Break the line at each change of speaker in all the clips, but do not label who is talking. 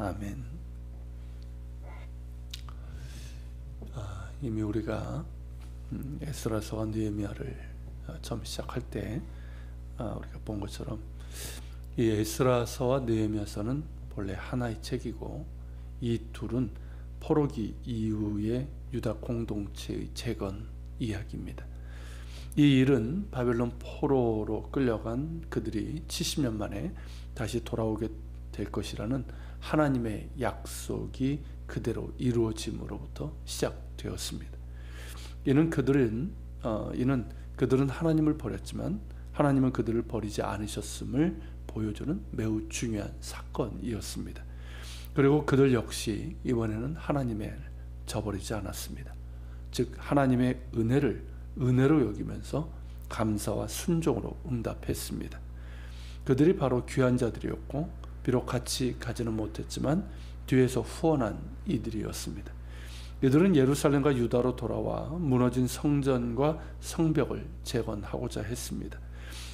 아멘. 이미 우리가 에스라서와 느헤미야를 처음 시작할 때 우리가 본 것처럼 이 에스라서와 느헤미야서는 본래 하나의 책이고, 이 둘은 포로기 이후의 유다 공동체의 재건 이야기입니다. 이 일은 바벨론 포로로 끌려간 그들이 70년 만에 다시 돌아오게 될 것이라는 하나님의 약속이 그대로 이루어짐으로부터 시작되었습니다. 이는 그들은 하나님을 버렸지만 하나님은 그들을 버리지 않으셨음을 보여주는 매우 중요한 사건이었습니다. 그리고 그들 역시 이번에는 하나님을 저버리지 않았습니다. 즉 하나님의 은혜로 여기면서 감사와 순종으로 응답했습니다. 그들이 바로 귀한 자들이었고, 비록 같이 가지는 못했지만 뒤에서 후원한 이들이었습니다. 이들은 예루살렘과 유다로 돌아와 무너진 성전과 성벽을 재건하고자 했습니다.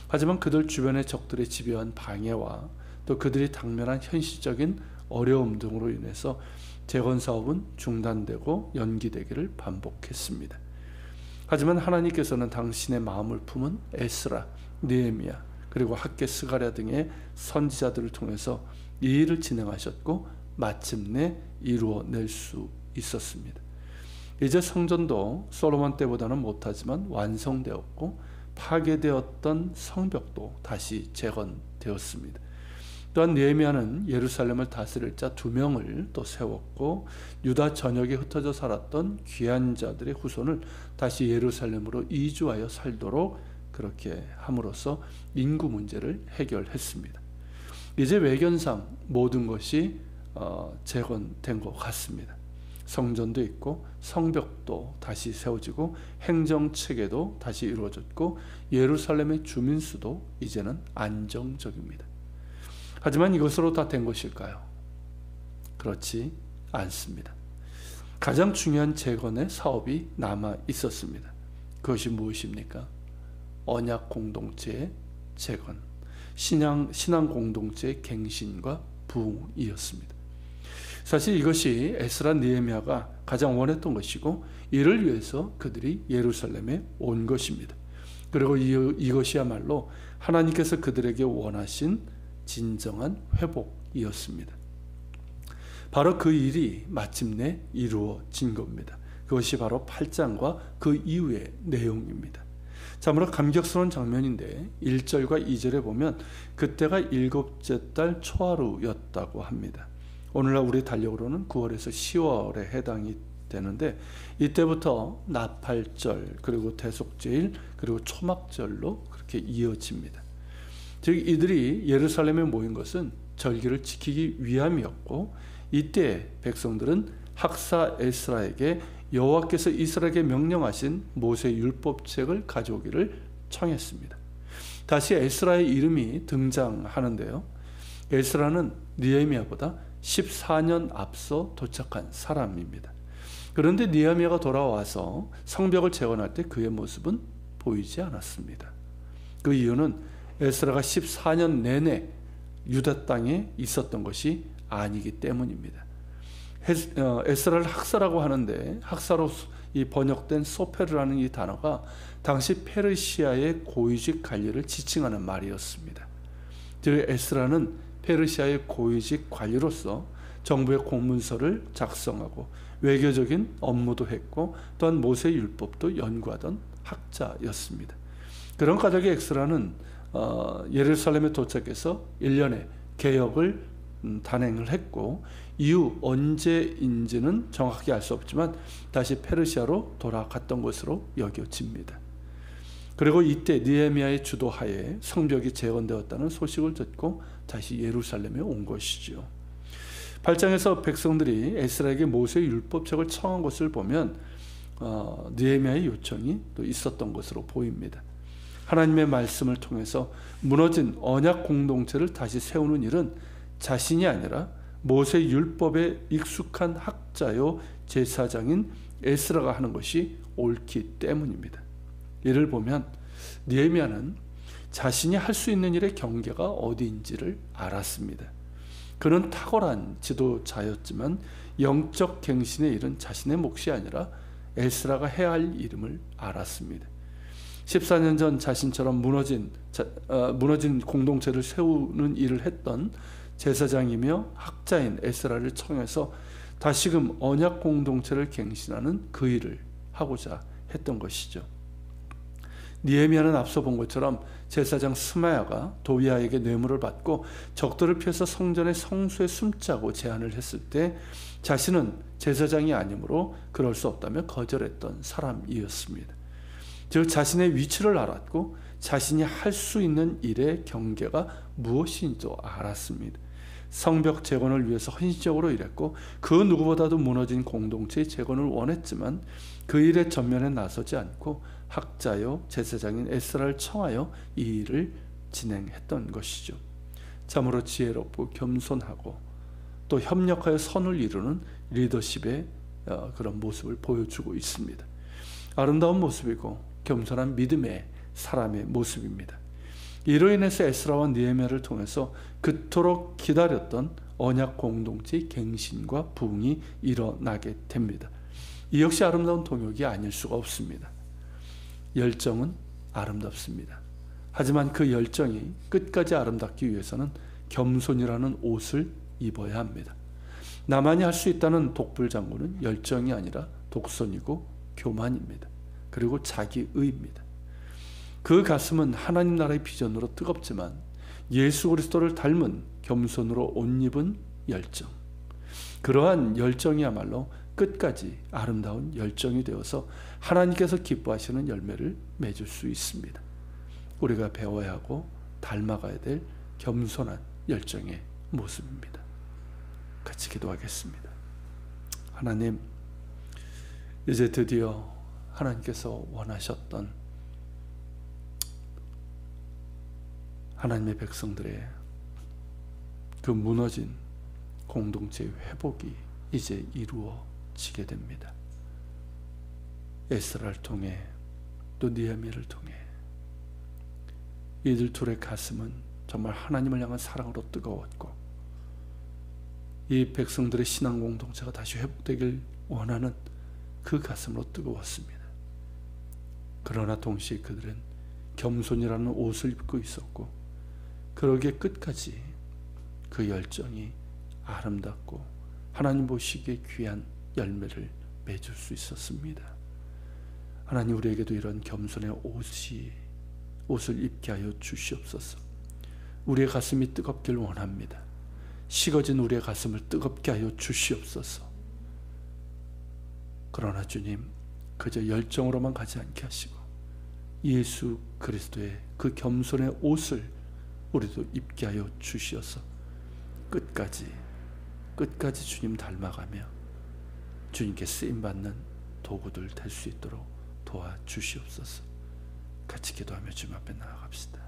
하지만 그들 주변의 적들의 집요한 방해와 또 그들이 당면한 현실적인 어려움 등으로 인해서 재건 사업은 중단되고 연기되기를 반복했습니다. 하지만 하나님께서는 당신의 마음을 품은 에스라, 느헤미야, 그리고 학개 스가랴 등의 선지자들을 통해서 이 일을 진행하셨고 마침내 이루어낼 수 있었습니다. 이제 성전도 솔로몬 때보다는 못하지만 완성되었고, 파괴되었던 성벽도 다시 재건되었습니다. 또한 느헤미야는 예루살렘을 다스릴 자 2명을 또 세웠고, 유다 전역에 흩어져 살았던 귀한 자들의 후손을 다시 예루살렘으로 이주하여 살도록 그렇게 함으로써 인구 문제를 해결했습니다. 이제 외견상 모든 것이 재건된 것 같습니다. 성전도 있고 성벽도 다시 세워지고 행정체계도 다시 이루어졌고 예루살렘의 주민수도 이제는 안정적입니다. 하지만 이것으로 다 된 것일까요? 그렇지 않습니다. 가장 중요한 재건의 사업이 남아 있었습니다. 그것이 무엇입니까? 언약 공동체의 재건, 신앙 공동체의 갱신과 부흥이었습니다. 사실 이것이 에스라 느헤미야가 가장 원했던 것이고, 이를 위해서 그들이 예루살렘에 온 것입니다. 그리고 이것이야말로 하나님께서 그들에게 원하신 진정한 회복이었습니다. 바로 그 일이 마침내 이루어진 겁니다. 그것이 바로 8장과 그 이후의 내용입니다. 참으로 감격스러운 장면인데 1절과 2절에 보면 그때가 7째 달 초하루였다고 합니다. 오늘날 우리 달력으로는 9월에서 10월에 해당이 되는데, 이때부터 나팔절, 그리고 대속제일, 그리고 초막절로 그렇게 이어집니다. 즉 이들이 예루살렘에 모인 것은 절기를 지키기 위함이었고, 이때 백성들은 학사 에스라에게 여호와께서 이스라엘에게 명령하신 모세 율법책을 가져오기를 청했습니다. 다시 에스라의 이름이 등장하는데요, 에스라는 느헤미야보다 14년 앞서 도착한 사람입니다. 그런데 느헤미야가 돌아와서 성벽을 재건할 때 그의 모습은 보이지 않았습니다. 그 이유는 에스라가 14년 내내 유다 땅에 있었던 것이 아니기 때문입니다. 에스라를 학사라고 하는데, 학사로 이 번역된 소페르라는 이 단어가 당시 페르시아의 고위직 관리를 지칭하는 말이었습니다. 즉 에스라는 페르시아의 고위직 관리로서 정부의 공문서를 작성하고 외교적인 업무도 했고, 또한 모세 율법도 연구하던 학자였습니다. 그런 까닭에 에스라는 예루살렘에 도착해서 1년의 개혁을 단행을 했고, 이후 언제인지는 정확히 알 수 없지만 다시 페르시아로 돌아갔던 것으로 여겨집니다. 그리고 이때 느헤미야의 주도하에 성벽이 재건되었다는 소식을 듣고 다시 예루살렘에 온 것이죠. 8장에서 백성들이 에스라에게 모세 율법책을 청한 것을 보면 느헤미야의 요청이 또 있었던 것으로 보입니다. 하나님의 말씀을 통해서 무너진 언약 공동체를 다시 세우는 일은 자신이 아니라 모세 율법에 익숙한 학자요 제사장인 에스라가 하는 것이 옳기 때문입니다. 이를 보면 느헤미야는 자신이 할 수 있는 일의 경계가 어디인지를 알았습니다. 그는 탁월한 지도자였지만 영적 갱신에 이른 자신의 몫이 아니라 에스라가 해야 할 일임을 알았습니다. 14년 전 자신처럼 무너진 공동체를 세우는 일을 했던 제사장이며 학자인 에스라를 청해서 다시금 언약 공동체를 갱신하는 그 일을 하고자 했던 것이죠. 느헤미야는 앞서 본 것처럼 제사장 스마야가 도비아에게 뇌물을 받고 적들을 피해서 성전의 성소에 숨자고 제안을 했을 때 자신은 제사장이 아니므로 그럴 수 없다며 거절했던 사람이었습니다. 즉 자신의 위치를 알았고 자신이 할 수 있는 일의 경계가 무엇인지도 알았습니다. 성벽 재건을 위해서 헌신적으로 일했고 그 누구보다도 무너진 공동체의 재건을 원했지만 그 일에 전면에 나서지 않고 학자요 제사장인 에스라를 청하여 이 일을 진행했던 것이죠. 참으로 지혜롭고 겸손하고 또 협력하여 선을 이루는 리더십의 그런 모습을 보여주고 있습니다. 아름다운 모습이고 겸손한 믿음의 사람의 모습입니다. 이로 인해서 에스라와 느헤미야를 통해서 그토록 기다렸던 언약 공동체의 갱신과 부흥이 일어나게 됩니다. 이 역시 아름다운 동역이 아닐 수가 없습니다. 열정은 아름답습니다. 하지만 그 열정이 끝까지 아름답기 위해서는 겸손이라는 옷을 입어야 합니다. 나만이 할 수 있다는 독불장군은 열정이 아니라 독선이고 교만입니다. 그리고 자기의입니다. 그 가슴은 하나님 나라의 비전으로 뜨겁지만 예수 그리스도를 닮은 겸손으로 옷 입은 열정, 그러한 열정이야말로 끝까지 아름다운 열정이 되어서 하나님께서 기뻐하시는 열매를 맺을 수 있습니다. 우리가 배워야 하고 닮아가야 될 겸손한 열정의 모습입니다. 같이 기도하겠습니다. 하나님, 이제 드디어 하나님께서 원하셨던 하나님의 백성들의 그 무너진 공동체의 회복이 이제 이루어지게 됩니다. 에스라를 통해 또 느헤미야를 통해 이들 둘의 가슴은 정말 하나님을 향한 사랑으로 뜨거웠고 이 백성들의 신앙 공동체가 다시 회복되길 원하는 그 가슴으로 뜨거웠습니다. 그러나 동시에 그들은 겸손이라는 옷을 입고 있었고 그러기에 끝까지 그 열정이 아름답고 하나님 보시기에 귀한 열매를 맺을 수 있었습니다. 하나님, 우리에게도 이런 겸손의 옷을 입게 하여 주시옵소서. 우리의 가슴이 뜨겁길 원합니다. 식어진 우리의 가슴을 뜨겁게 하여 주시옵소서. 그러나 주님, 그저 열정으로만 가지 않게 하시고 예수 그리스도의 그 겸손의 옷을 우리도 입게 하여 주시어서 끝까지 주님 닮아가며 주님께 쓰임받는 도구들 될 수 있도록 도와주시옵소서. 같이 기도하며 주님 앞에 나아갑시다.